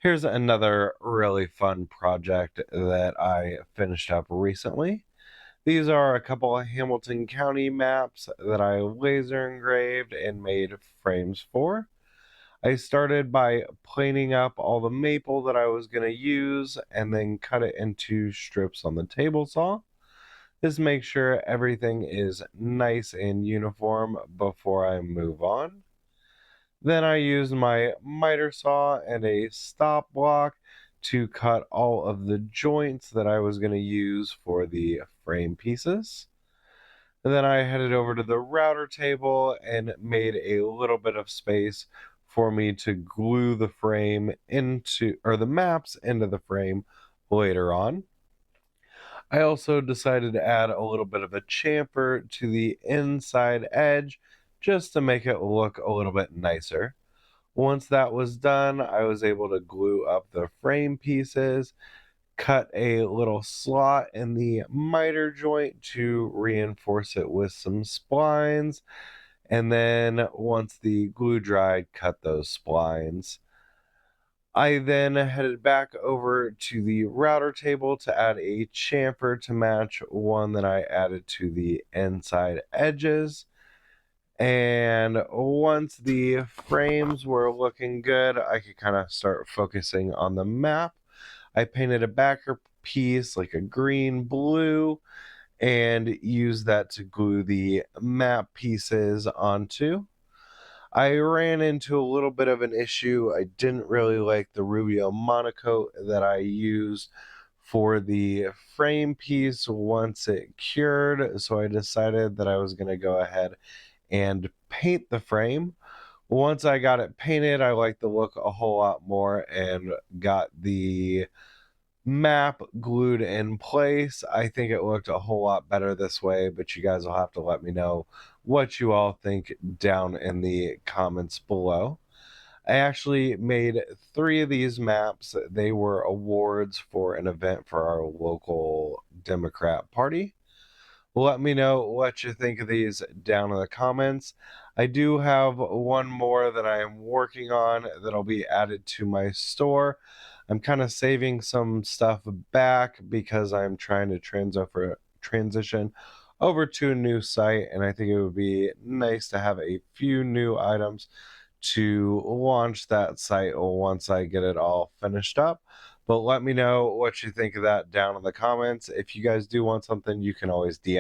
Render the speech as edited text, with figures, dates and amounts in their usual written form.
Here's another really fun project that I finished up recently. These are a couple of Hamilton County maps that I laser engraved and made frames for. I started by planing up all the maple that I was going to use and then cut it into strips on the table saw. This makes sure everything is nice and uniform before I move on. Then I used my miter saw and a stop block to cut all of the joints that I was going to use for the frame pieces. And then I headed over to the router table and made a little bit of space for me to glue the frame into, or the maps into the frame later on. I also decided to add a little bit of a chamfer to the inside edge just to make it look a little bit nicer. Once that was done, I was able to glue up the frame pieces, cut a little slot in the miter joint to reinforce it with some splines, and then once the glue dried, cut those splines. I then headed back over to the router table to add a chamfer to match one that I added to the inside edges. And once the frames were looking good, I could kind of start focusing on the map. I painted a backer piece like a green blue and used that to glue the map pieces onto. I ran into a little bit of an issue. I didn't really like the Rubio Monocoat that I used for the frame piece once it cured, so I decided that I was going to go ahead and paint the frame. Once I got it painted, I liked the look a whole lot more and got the map glued in place. I think it looked a whole lot better this way, but you guys will have to let me know what you all think down in the comments below. I actually made 3 of these maps. They were awards for an event for our local Democrat Party. Let me know what you think of these down in the comments. I do have one more that I am working on that'll be added to my store. I'm kind of saving some stuff back because I'm trying to transition over to a new site, and I think it would be nice to have a few new items to launch that site once I get it all finished up. But let me know what you think of that down in the comments. If you guys do want something, you can always DM